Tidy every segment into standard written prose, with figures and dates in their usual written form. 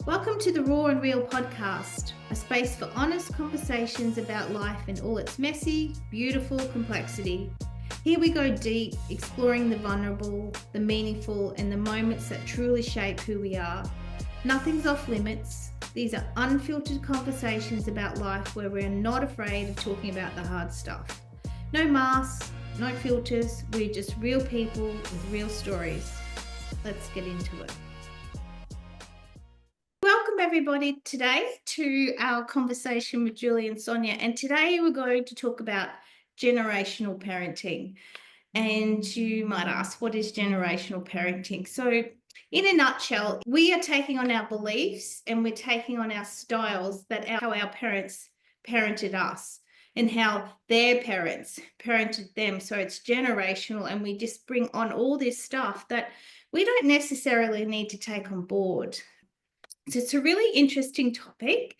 Welcome to the Raw and Real podcast, a space for honest conversations about life in all its messy, beautiful complexity. Here we go deep, exploring the vulnerable, the meaningful, and the moments that truly shape who we are. Nothing's off limits. These are unfiltered conversations about life where we're not afraid of talking about the hard stuff. No masks, no filters, we're just real people with real stories. Let's get into it. Welcome everybody today to our conversation with Julie and Sonia, and today we're going to talk about generational parenting. And you might ask, what is generational parenting? So in a nutshell, we are taking on our beliefs and we're taking on our styles that how our parents parented us and how their parents parented them. So it's generational, and we just bring on all this stuff that we don't necessarily need to take on board. So it's a really interesting topic,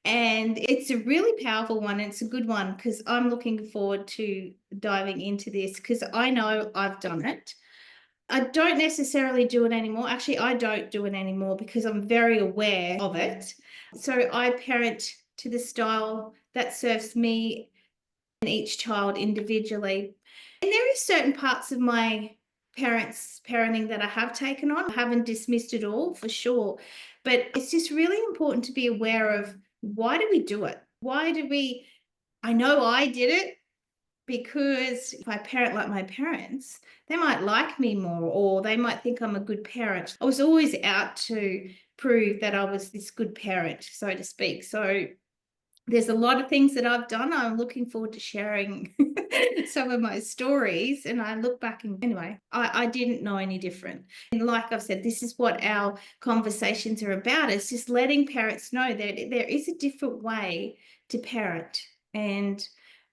and it's a really powerful one. And it's a good one because I'm looking forward to diving into this because I know I've done it. I don't necessarily do it anymore. Actually, I don't do it anymore because I'm very aware of it. So I parent to the style that serves me and each child individually. And there is certain parts of my parents' parenting that I have taken on. I haven't dismissed it all, for sure. But it's just really important to be aware of, why do we do it? I know I did it because if I parent like my parents, they might like me more, or they might think I'm a good parent. I was always out to prove that I was this good parent, so to speak. So there's a lot of things that I've done. I'm looking forward to sharing some of my stories. And I look back and anyway, I didn't know any different. And like I've said, this is what our conversations are about. It's just letting parents know that there is a different way to parent. And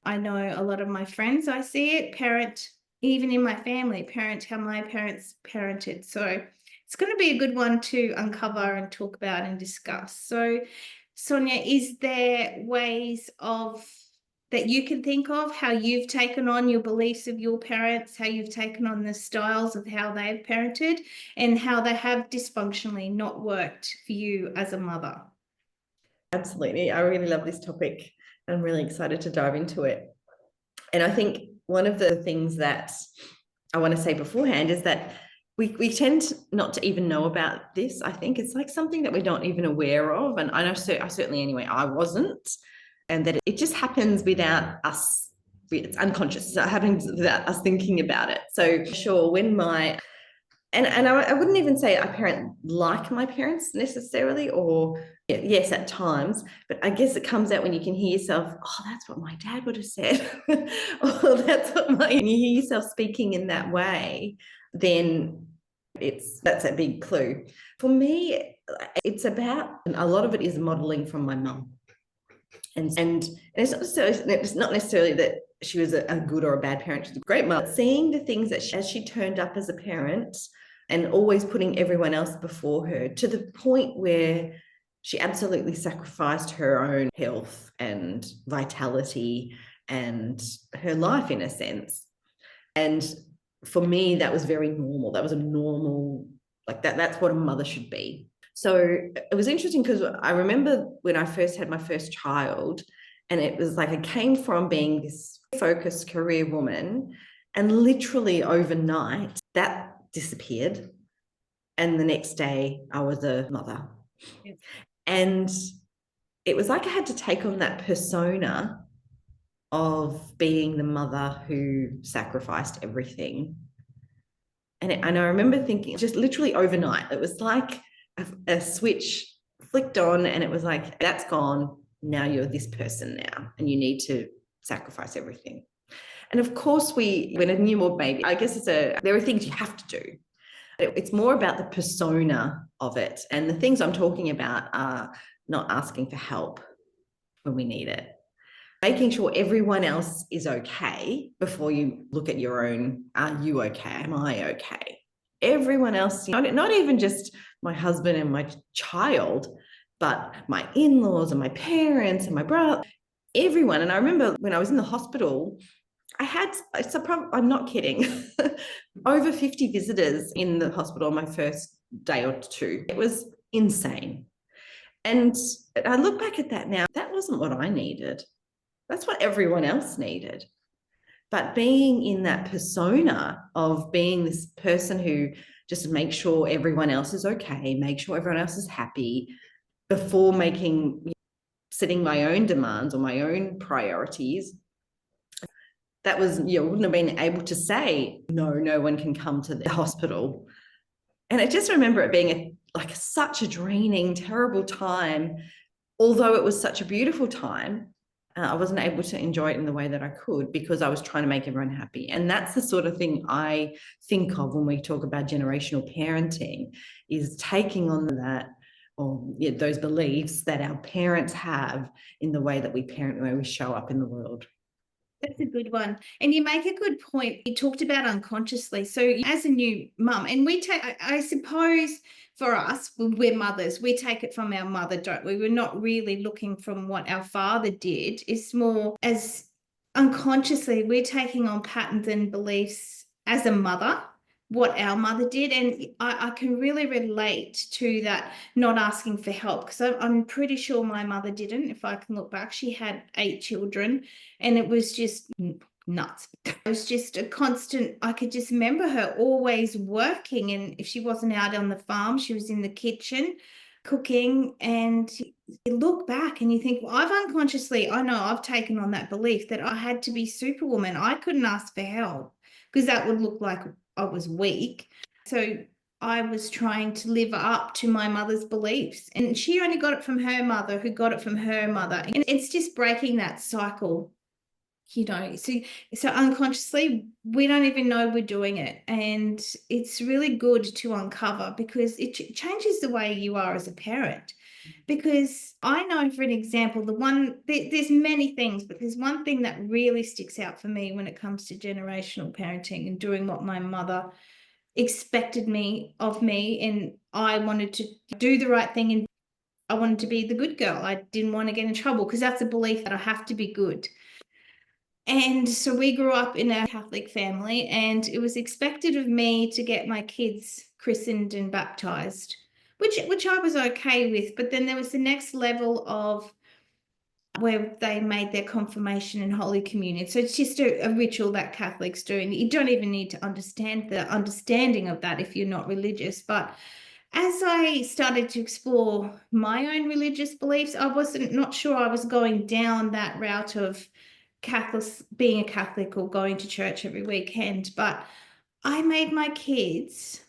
I know a lot of my friends, I see it, parent, even in my family, parent how my parents parented. So it's going to be a good one to uncover and talk about and discuss. So Sonia, is there ways that you can think of how you've taken on your beliefs of your parents, how you've taken on the styles of how they've parented, and how they have dysfunctionally not worked for you as a mother? Absolutely. I really love this topic. I'm really excited to dive into it. And I think one of the things that I want to say beforehand is that we tend not to even know about this. I think it's like something that we're not even aware of. And I know, I certainly anyway, I wasn't. And that it just happens without us. It's unconscious. It happens without us thinking about it. So sure, when I wouldn't even say I parent like my parents necessarily, or yes, at times, but I guess it comes out when you can hear yourself, oh, that's what my dad would have said. Or when you hear yourself speaking in that way, then that's a big clue. For me, it's about, a lot of it is modeling from my mum. And it's not necessarily that she was a good or a bad parent. She's a great mother. Seeing the things that as she turned up as a parent and always putting everyone else before her, to the point where she absolutely sacrificed her own health and vitality and her life in a sense. And for me, that was very normal. That was a normal, like that's what a mother should be. So it was interesting because I remember when I first had my first child, and it was like I came from being this focused career woman, and literally overnight that disappeared. And the next day I was a mother. Yes. And it was like I had to take on that persona of being the mother who sacrificed everything. And I remember thinking, just literally overnight, it was like a switch flicked on, and it was like, that's gone. Now you're this person now, and you need to sacrifice everything. And of course, when a newborn baby, I guess there are things you have to do. It's more about the persona of it. And the things I'm talking about are not asking for help when we need it. Making sure everyone else is okay before you look at your own, are you okay? Am I okay? Everyone else, not even just my husband and my child, but my in-laws and my parents and my brother, everyone. And I remember when I was in the hospital, I'm not kidding, over 50 visitors in the hospital on my first day or two. It was insane. And I look back at that now, that wasn't what I needed. That's what everyone else needed. But being in that persona of being this person who just makes sure everyone else is okay, make sure everyone else is happy before setting my own demands or my own priorities, that was, wouldn't have been able to say, no, no one can come to the hospital. And I just remember it being such a draining, terrible time. Although it was such a beautiful time, I wasn't able to enjoy it in the way that I could because I was trying to make everyone happy. And that's the sort of thing I think of when we talk about generational parenting, is taking on that, or those beliefs that our parents have in the way that we parent, the way we show up in the world. That's a good one. And you make a good point. You talked about unconsciously. So as a new mum, and we take, I suppose for us, we're mothers, we take it from our mother, don't we? We're not really looking from what our father did. It's more as unconsciously, we're taking on patterns and beliefs as a mother, what our mother did. And I can really relate to that, not asking for help, because I'm pretty sure my mother didn't. If I can look back, she had 8 children, and it was just nuts. It was just a constant, I could just remember her always working, and if she wasn't out on the farm, she was in the kitchen cooking. And you look back and you think, well, I've unconsciously, I know I've taken on that belief that I had to be superwoman. I couldn't ask for help because that would look like I was weak. So I was trying to live up to my mother's beliefs, and she only got it from her mother, who got it from her mother. And it's just breaking that cycle, so unconsciously we don't even know we're doing it. And it's really good to uncover, because it changes the way you are as a parent. Because I know, for an example, there's many things, but there's one thing that really sticks out for me when it comes to generational parenting and doing what my mother expected of me, and I wanted to do the right thing, and I wanted to be the good girl. I didn't want to get in trouble, because that's a belief that I have to be good. And so we grew up in a Catholic family, and it was expected of me to get my kids christened and baptized, which I was okay with. But then there was the next level of where they made their confirmation and Holy Communion. So it's just a ritual that Catholics do, and you don't even need to understand the understanding of that if you're not religious. But as I started to explore my own religious beliefs, I wasn't not sure I was going down that route of being a Catholic or going to church every weekend. But I made my kids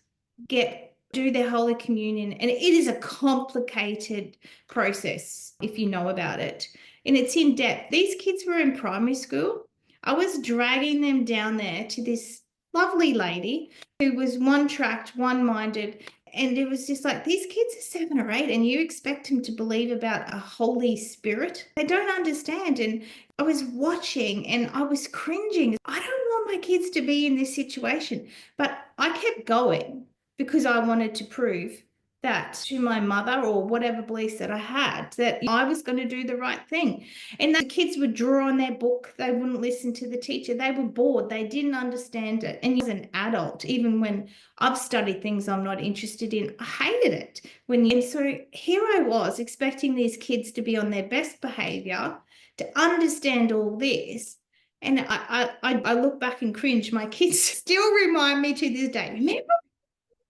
do their Holy Communion, and it is a complicated process if you know about it, and it's in depth. These kids were in primary school. I was dragging them down there to this lovely lady who was one-tracked, one-minded, and it was just like, these kids are 7 or 8, and you expect them to believe about a Holy Spirit? They don't understand. And I was watching and I was cringing. I don't want my kids to be in this situation. But I kept going because I wanted to prove that to my mother, or whatever beliefs that I had, that I was going to do the right thing. And the kids would draw on their book. They wouldn't listen to the teacher. They were bored. They didn't understand it. And as an adult, even when I've studied things I'm not interested in, I hated it. And so here I was expecting these kids to be on their best behavior, to understand all this. And I look back and cringe. My kids still remind me to this day, remember,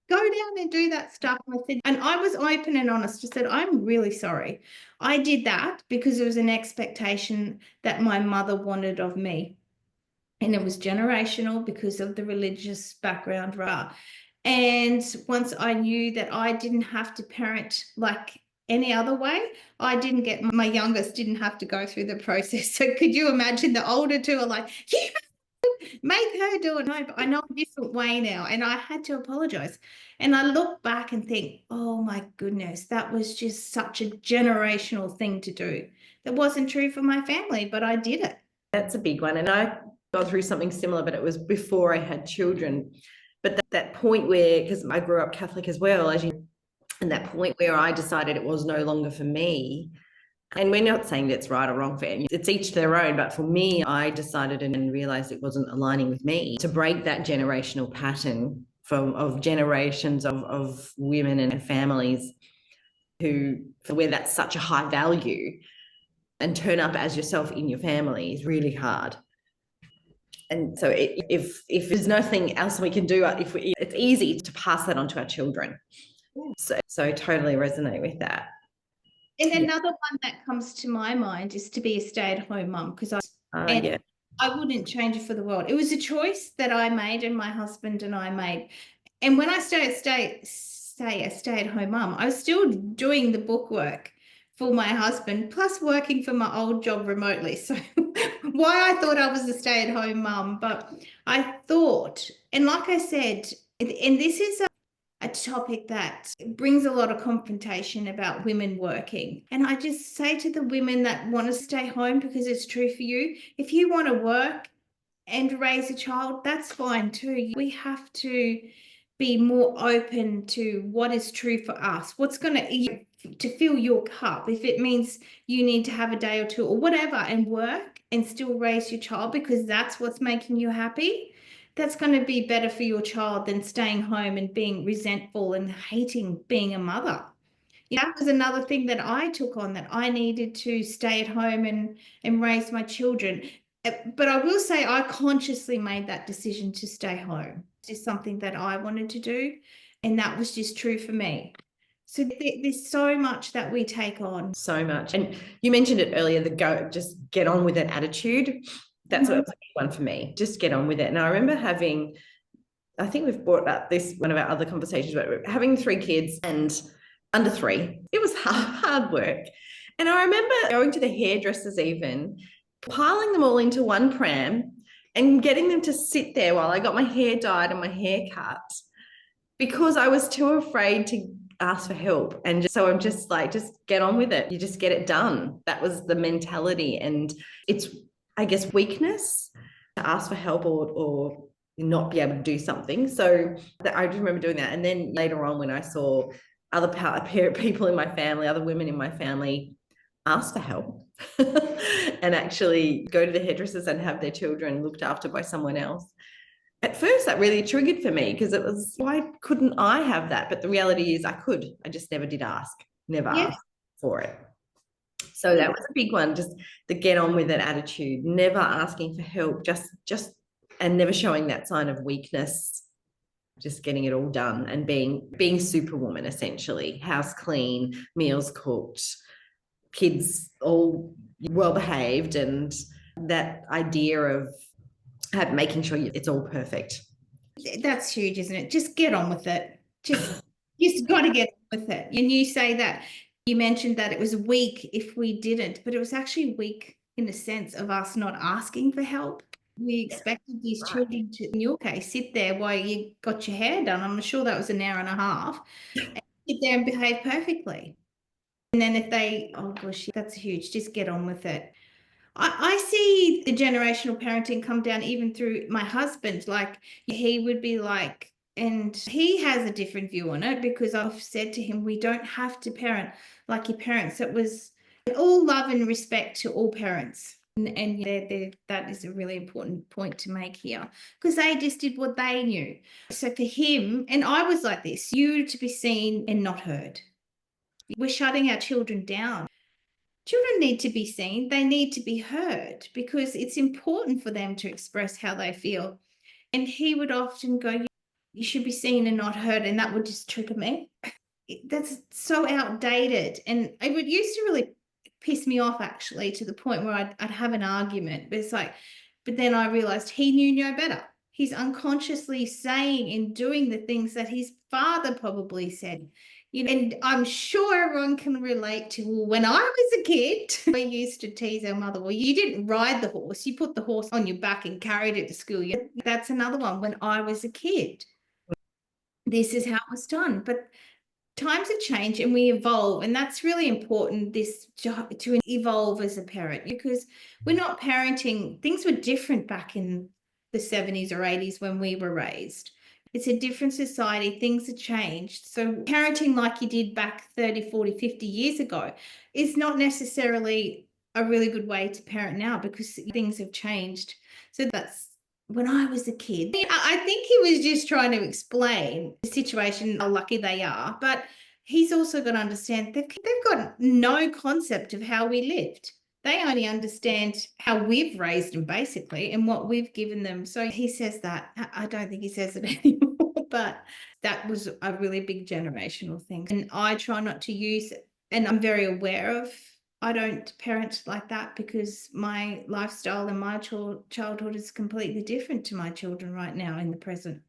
go down and do that stuff. And I was open and honest. I said, I'm really sorry. I did that because it was an expectation that my mother wanted of me. And it was generational because of the religious background. And once I knew that I didn't have to parent like any other way, my youngest didn't have to go through the process. So could you imagine, the older two are like, yeah, make her do it. No, but I know a different way now, and I had to apologize. And I look back and think, oh my goodness, that was just such a generational thing to do. That wasn't true for my family, but I did it. That's a big one. And I gone through something similar, but it was before I had children. But that point where, because I grew up Catholic as well, and that point where I decided it was no longer for me. And we're not saying that's right or wrong for any, it's each their own. But for me, I decided and realized it wasn't aligning with me, to break that generational pattern of generations of women and families. where that's such a high value, and turn up as yourself in your family is really hard. And so if there's nothing else we can do, it's easy to pass that on to our children. So totally resonate with that. And another one that comes to my mind is to be a stay-at-home mum, because I wouldn't change it for the world. It was a choice that I made and my husband and I made. And when I stay a stay-at-home mum, I was still doing the bookwork for my husband, plus working for my old job remotely. So why I thought I was a stay-at-home mum, but I thought, and like I said, and this is a topic that brings a lot of confrontation about women working. And I just say to the women that want to stay home because it's true for you, if you want to work and raise a child, that's fine too. We have to be more open to what is true for us, what's going to fill your cup. If it means you need to have a day or two or whatever and work and still raise your child because that's what's making you happy, that's going to be better for your child than staying home and being resentful and hating being a mother. That was another thing that I took on, that I needed to stay at home and raise my children. But I will say I consciously made that decision to stay home. It's just something that I wanted to do, and that was just true for me. So there's so much that we take on. So much. And you mentioned it earlier, just get on with an attitude. That's what was a big one for me. Just get on with it. And I remember I think we've brought up this, one of our other conversations, but having 3 kids and under 3, it was hard work. And I remember going to the hairdressers, even piling them all into one pram and getting them to sit there while I got my hair dyed and my hair cut, because I was too afraid to ask for help. And so I'm just like, just get on with it. You just get it done. That was the mentality. And it's, I guess, weakness to ask for help or not be able to do something. So I just remember doing that. And then later on, when I saw other people in my family, other women in my family ask for help and actually go to the hairdressers and have their children looked after by someone else, at first that really triggered for me, because it was, why couldn't I have that? But the reality is I could. I just never did ask, asked for it. So that was a big one, just the get on with it attitude, never asking for help, just and never showing that sign of weakness, just getting it all done and being superwoman, essentially. House clean, meals cooked, kids all well behaved, and that idea of making sure it's all perfect. That's huge, isn't it? Just get on with it. Just got to get on with it. And you say that, you mentioned that it was weak if we didn't, but it was actually weak in the sense of us not asking for help. We expected these children to, in your case, sit there while you got your hair done. I'm sure that was an hour and a half. And sit there and behave perfectly. And then if they, oh gosh, that's huge. Just get on with it. I see the generational parenting come down even through my husband. Like, he would be like, and he has a different view on it, because I've said to him, we don't have to parent like your parents. It was all love and respect to all parents. And that is a really important point to make here, because they just did what they knew. So for him, and I was like this, you to be seen and not heard. We're shutting our children down. Children need to be seen, they need to be heard, because it's important for them to express how they feel. And he would often go, you should be seen and not heard, and that would just trigger me. That's so outdated, and it would used to really piss me off, actually, to the point where I'd have an argument. But it's like, but then I realized he knew no better. He's unconsciously saying and doing the things that his father probably said. And I'm sure everyone can relate to, well, when I was a kid, we used to tease our mother, well, you didn't ride the horse, you put the horse on your back and carried it to school. That's another one. When I was a kid, this is how it was done. But times have changed and we evolve, and that's really important, this to evolve as a parent, because we're not parenting. Things were different back in the 70s or 80s when we were raised. It's a different society. Things have changed. So parenting like you did back 30, 40, 50 years ago is not necessarily a really good way to parent now, because things have changed. So that's when I was a kid. I think he was just trying to explain the situation, how lucky they are. But he's also got to understand they've got no concept of how we lived. They only understand how we've raised them, basically, and what we've given them. So he says that. I don't think he says it anymore, but that was a really big generational thing. And I try not to use it. And I'm very aware of, I don't parent like that because my lifestyle and my childhood is completely different to my children right now in the present.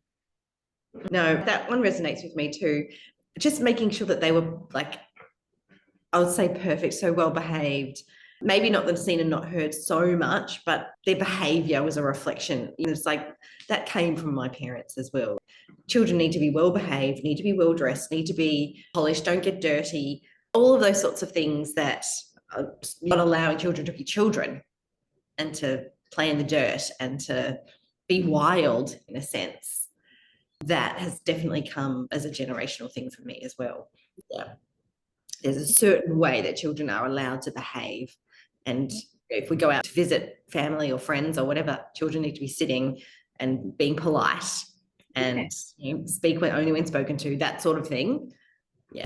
No, that one resonates with me too. Just making sure that they were, like, I would say perfect, so well behaved. Maybe not them seen and not heard so much, but their behavior was a reflection. It's like that came from my parents as well. Children need to be well behaved, need to be well dressed, need to be polished, don't get dirty, all of those sorts of things that are not allowing children to be children and to play in the dirt and to be wild in a sense. That has definitely come as a generational thing for me as well. Yeah. There's a certain way that children are allowed to behave. And if we go out to visit family or friends or whatever, children need to be sitting and being polite and speak only when spoken to, that sort of thing. Yeah.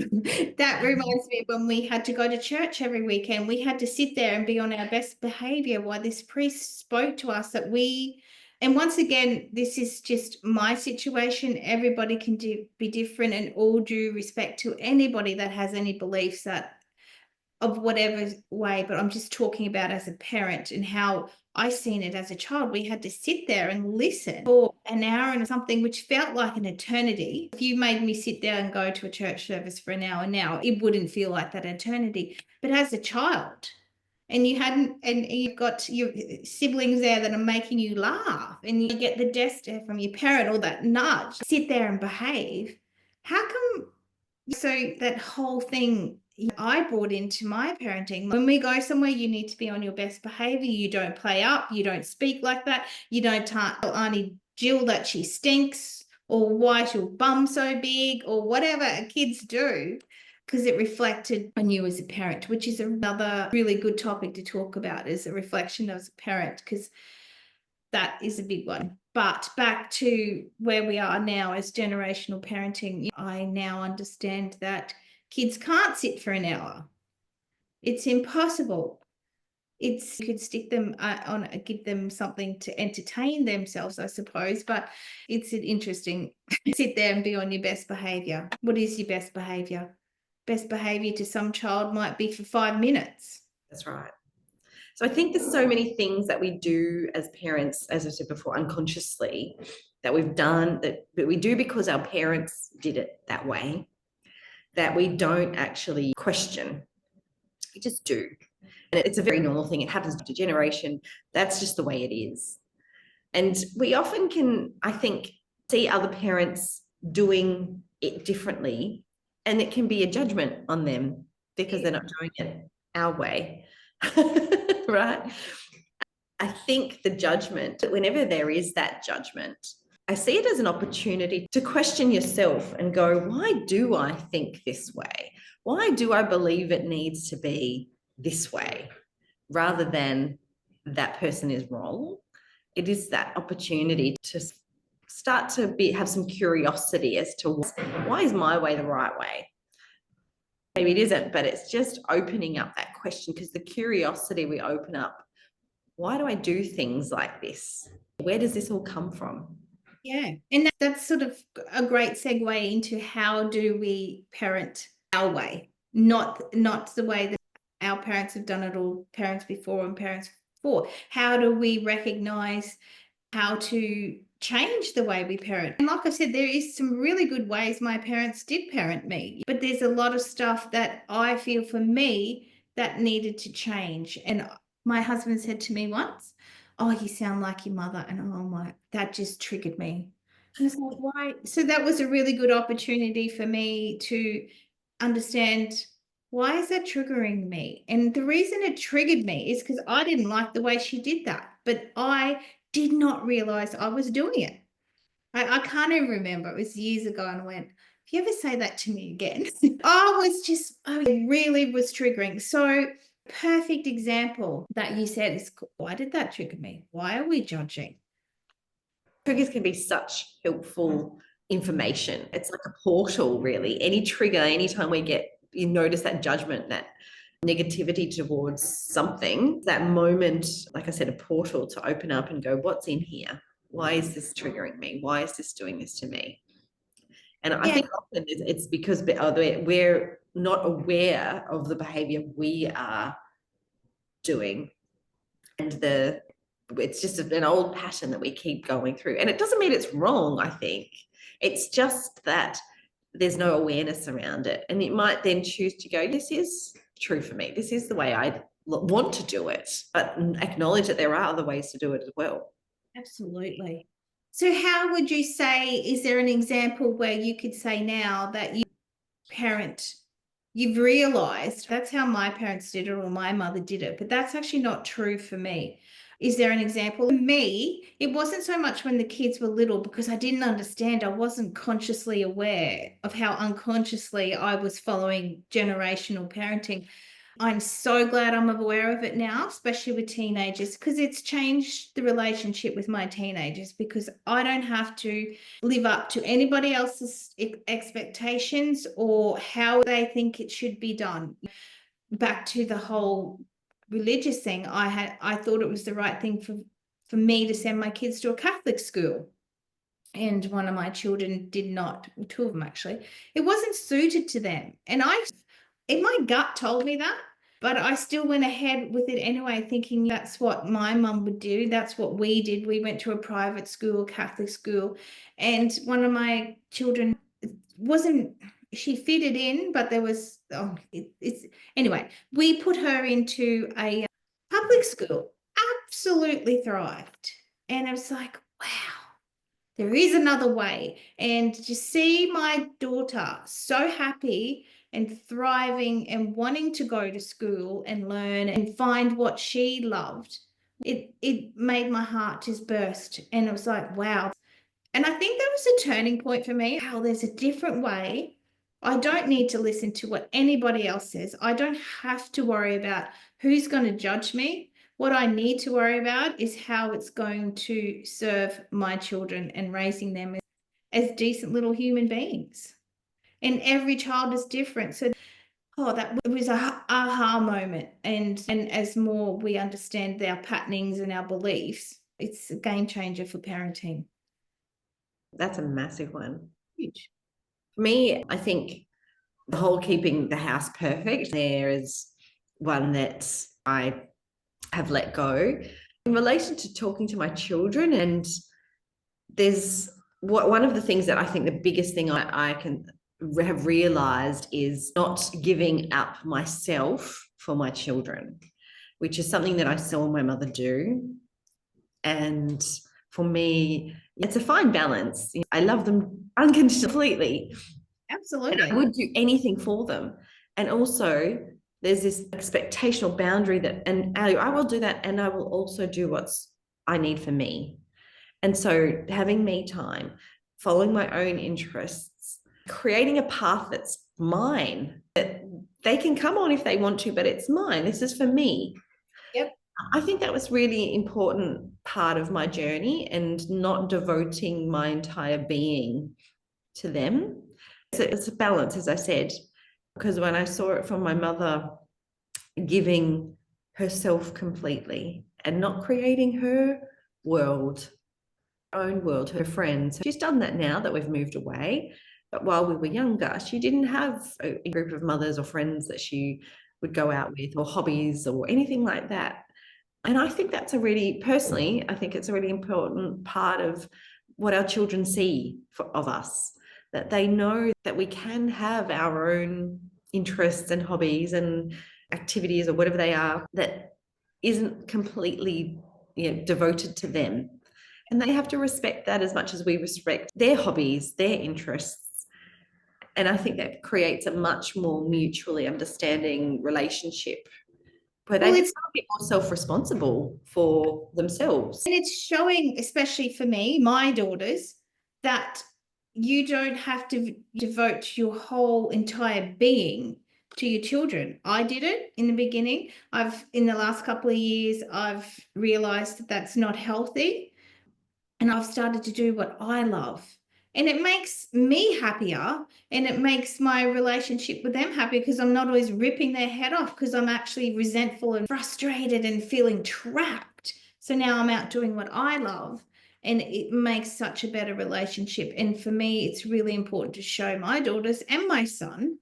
That reminds me of when we had to go to church every weekend. We had to sit there and be on our best behavior while this priest spoke to us and once again, this is just my situation. Everybody can be different, and all due respect to anybody that has any beliefs that of whatever way, but I'm just talking about as a parent and how I seen it as a child. We had to sit there and listen for an hour and something, which felt like an eternity. If you made me sit there and go to a church service for an hour now, it wouldn't feel like that eternity. But as a child, and you've got your siblings there that are making you laugh, and you get the death stare from your parent or that nudge, sit there and behave. How come? So that whole thing I brought into my parenting. When we go somewhere, you need to be on your best behavior. You don't play up. You don't speak like that. You don't tell Auntie Jill that she stinks or why she'll bum so big or whatever kids do, because it reflected on you as a parent, which is another really good topic to talk about, is a reflection as a parent, because that is a big one. But back to where we are now as generational parenting, I now understand that kids can't sit for an hour. It's impossible. You could stick them on, give them something to entertain themselves, I suppose, but it's an interesting sit there and be on your best behavior. What is your best behavior? Best behavior to some child might be for 5 minutes. That's right. So I think there's so many things that we do as parents, as I said before, unconsciously, that we've done that we do because our parents did it that way, that we don't actually question. We just do. And it's a very normal thing. It happens to generation. That's just the way it is. And we often can, I think, see other parents doing it differently, and it can be a judgment on them because they're not doing it our way. Right? I think the judgment, whenever there is that judgment, I see it as an opportunity to question yourself and go, why do I think this way? Why do I believe it needs to be this way? Rather than that person is wrong. It is that opportunity to start to have some curiosity as to why is my way the right way? Maybe it isn't, but it's just opening up that question, because the curiosity we open up, why do I do things like this? Where does this all come from? Yeah, and that's sort of a great segue into how do we parent our way, not the way that our parents have done it, or parents before and parents before. How do we recognize how to change the way we parent? And like I said, there is some really good ways my parents did parent me, but there's a lot of stuff that I feel for me that needed to change. And my husband said to me once, "Oh, you sound like your mother." And oh my, that just triggered me. And it's like, why? So that was a really good opportunity for me to understand, why is that triggering me? And the reason it triggered me is because I didn't like the way she did that, but I did not realize I was doing it. I can't even remember. It was years ago, and I went, if you ever say that to me again, I really was triggering. So perfect example that you said is, why did that trigger me? Why are we judging? Triggers can be such helpful information. It's like a portal, really. Any trigger, anytime you notice that judgment, that negativity towards something, that moment, like I said, a portal to open up and go, what's in here? Why is this triggering me? Why is this doing this to me? And I think often it's because we're not aware of the behavior we are doing, and it's just an old pattern that we keep going through. And it doesn't mean it's wrong, I think. It's just that there's no awareness around it. And it might then choose to go, this is true for me. This is the way I want to do it, but acknowledge that there are other ways to do it as well. Absolutely. So how would you say, is there an example where you could say now that you've realized that's how my parents did it or my mother did it, but that's actually not true for me? Is there an example? For me, it wasn't so much when the kids were little because I didn't understand. I wasn't consciously aware of how unconsciously I was following generational parenting. I'm so glad I'm aware of it now, especially with teenagers, because it's changed the relationship with my teenagers because I don't have to live up to anybody else's expectations or how they think it should be done. Back to the whole religious thing, I thought it was the right thing for me to send my kids to a Catholic school. And one of my children did not, two of them actually. It wasn't suited to them. And in my gut told me that, but I still went ahead with it anyway, thinking that's what my mum would do. That's what we did. We went to a private school, Catholic school, and one of my children wasn't, she fitted in, but there was, anyway, we put her into a public school, absolutely thrived. And I was like, wow, there is another way. And to see my daughter so happy and thriving and wanting to go to school and learn and find what she loved, it made my heart just burst. And it was like, wow. And I think that was a turning point for me. How there's a different way. I don't need to listen to what anybody else says. I don't have to worry about who's going to judge me. What I need to worry about is how it's going to serve my children and raising them as decent little human beings. And every child is different. So, that was a aha moment. And as more we understand our patternings and our beliefs, it's a game changer for parenting. That's a massive one. Huge. For me, I think the whole keeping the house perfect there is one that I have let go. In relation to talking to my children, and there's one of the things that I think the biggest thing I can have realized is not giving up myself for my children, which is something that I saw my mother do. And for me, it's a fine balance. I love them unconditionally. Absolutely. And I would do anything for them. And also, there's this expectational boundary and I will do that, and I will also do what's I need for me. And so, having me time, following my own interests, creating a path that's mine, that they can come on if they want to, but it's mine. This is for me. Yep. I think that was really important part of my journey, and not devoting my entire being to them. It's a balance, as I said, because when I saw it from my mother, giving herself completely and not creating her world, own world, her friends. She's done that now that we've moved away. But while we were younger, she didn't have a group of mothers or friends that she would go out with, or hobbies or anything like that. And I think that's personally, I think it's a really important part of what our children see of us, that they know that we can have our own interests and hobbies and activities or whatever they are that isn't completely devoted to them. And they have to respect that as much as we respect their hobbies, their interests. And I think that creates a much more mutually understanding relationship where they become a bit more self-responsible for themselves. And it's showing, especially for me, my daughters, that you don't have to devote your whole entire being to your children. I did it in the beginning. In the last couple of years, I've realized that that's not healthy. And I've started to do what I love. And it makes me happier, and it makes my relationship with them happy because I'm not always ripping their head off because I'm actually resentful and frustrated and feeling trapped. So now I'm out doing what I love, and it makes such a better relationship. And for me, it's really important to show my daughters and my son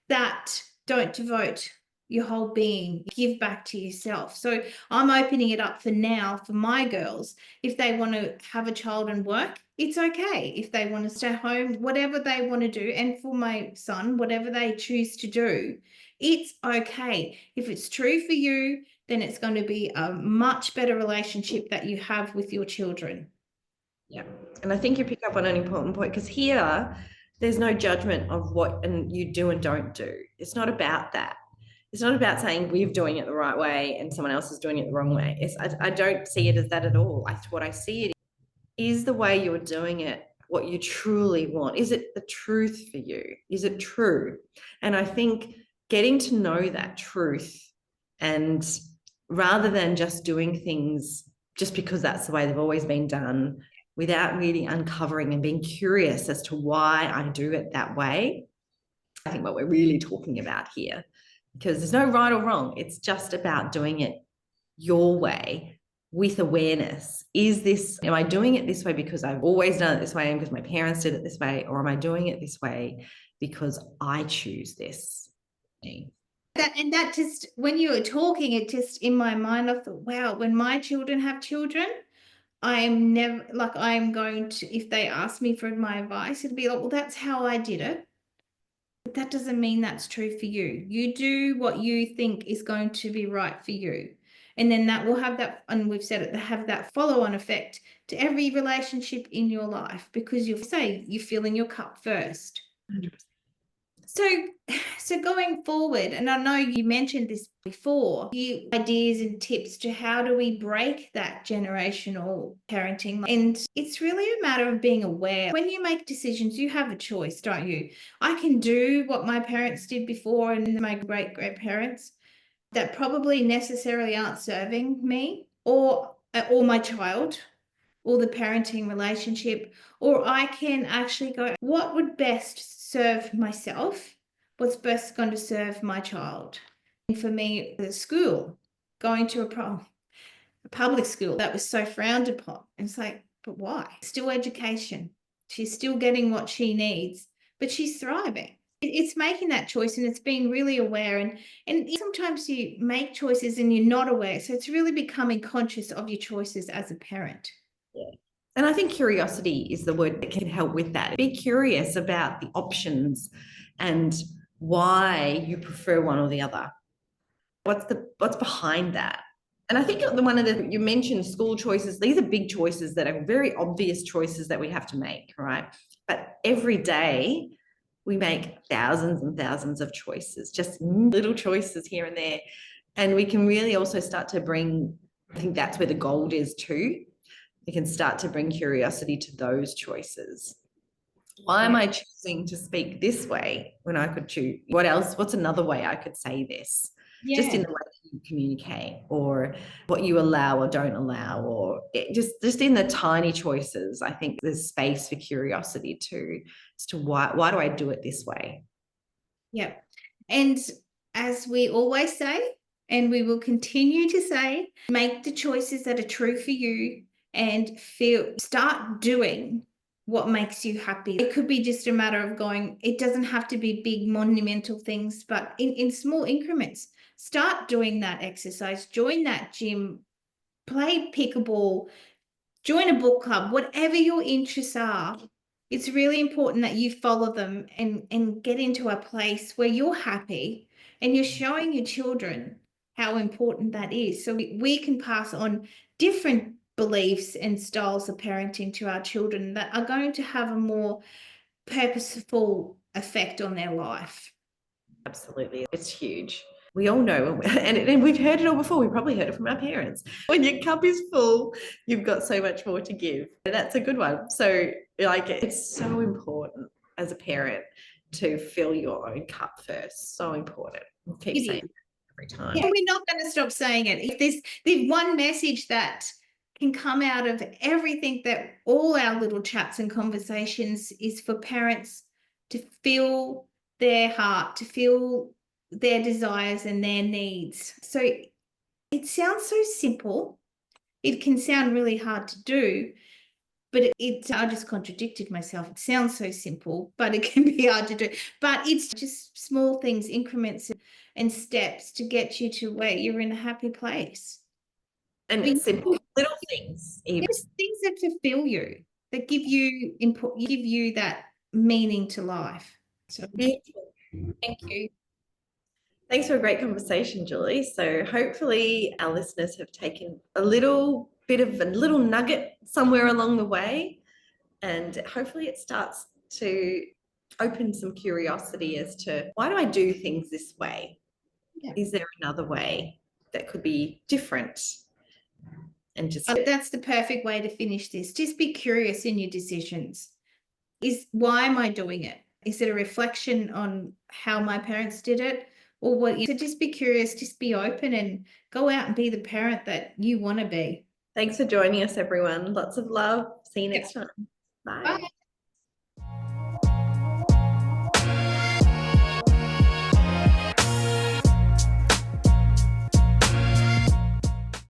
that don't devote your whole being, give back to yourself. So I'm opening it up for now for my girls. If they want to have a child and work, it's okay. If they want to stay home, whatever they want to do, and for my son, whatever they choose to do, it's okay. If it's true for you, then it's going to be a much better relationship that you have with your children. Yeah. And I think you pick up on an important point, because here there's no judgment of what and you do and don't do. It's not about that. It's not about saying we're doing it the right way and someone else is doing it the wrong way. I don't see it as that at all. What I see it is the way you're doing it what you truly want. Is it the truth for you? Is it true? And I think getting to know that truth, and rather than just doing things just because that's the way they've always been done, without really uncovering and being curious as to why I do it that way, I think what we're really talking about here, because there's no right or wrong. It's just about doing it your way with awareness. Am I doing it this way because I've always done it this way and because my parents did it this way, or am I doing it this way because I choose this? That just, when you were talking, it just in my mind, I thought, wow, when my children have children, I'm never like, I'm going to, if they ask me for my advice, it'd be like, well, that's how I did it. But that doesn't mean that's true for you. You do what you think is going to be right for you. And then that will have that, and we've said it, have that follow-on effect to every relationship in your life, because you fill in your cup first. 100%. So going forward, and I know you mentioned this before, ideas and tips to how do we break that generational parenting. And it's really a matter of being aware. When you make decisions, you have a choice, don't you? I can do what my parents did before and my great-grandparents that probably necessarily aren't serving me or my child or the parenting relationship, or I can actually go, what would best serve myself? What's best going to serve my child? And for me, the school, going to a public school that was so frowned upon. And it's like, but why? Still education. She's still getting what she needs, but she's thriving. It's making that choice, and it's being really aware. And sometimes you make choices and you're not aware. So it's really becoming conscious of your choices as a parent. Yeah. And I think curiosity is the word that can help with that. Be curious about the options and why you prefer one or the other. What's behind that? And I think you mentioned school choices. These are big choices that are very obvious choices that we have to make, right? But every day we make thousands and thousands of choices, just little choices here and there. And we can really also start to bring, I think that's where the gold is too. We can start to bring curiosity to those choices. Why am I choosing to speak this way when I could choose? What else? What's another way I could say this? Yeah. Just in the way you communicate, or what you allow or don't allow, or just in the tiny choices. I think there's space for curiosity too, as to why do I do it this way? Yeah. And as we always say, and we will continue to say, make the choices that are true for you and start doing what makes you happy. It could be just a matter of going, it doesn't have to be big monumental things, but in small increments. Start doing that exercise, join that gym, play pickleball, join a book club, whatever your interests are. It's really important that you follow them and get into a place where you're happy and you're showing your children how important that is. So we can pass on different beliefs and styles of parenting to our children that are going to have a more purposeful effect on their life. Absolutely. It's huge. We all know, and we've heard it all before. We probably heard it from our parents. When your cup is full, you've got so much more to give. And that's a good one. So, like, it's so important as a parent to fill your own cup first. So important. I'll keep saying it every time. Yeah, we're not going to stop saying it. If there's one message that can come out of everything that all our little chats and conversations is for parents to feel their heart, to feel their desires and their needs. So it sounds so simple. It can sound really hard to do, but I just contradicted myself. It sounds so simple, but it can be hard to do. But it's just small things, increments and steps to get you to where you're in a happy place. And But simple little things, even. there's things that fulfill you, that give you input, give you that meaning to life. So Beautiful. thank you. Thanks for a great conversation, Julie. So hopefully our listeners have taken a little bit of a little nugget somewhere along the way, and hopefully it starts to open some curiosity as to, why do I do things this way? Yeah. Is there another way that could be different? And just That's the perfect way to finish this. Just be curious in your decisions. Why am I doing it? Is it a reflection on how my parents did it? Or what? So just be curious, just be open, and go out and be the parent that you want to be. thanks for joining us, everyone. Lots of love. See you next time. Bye. Bye.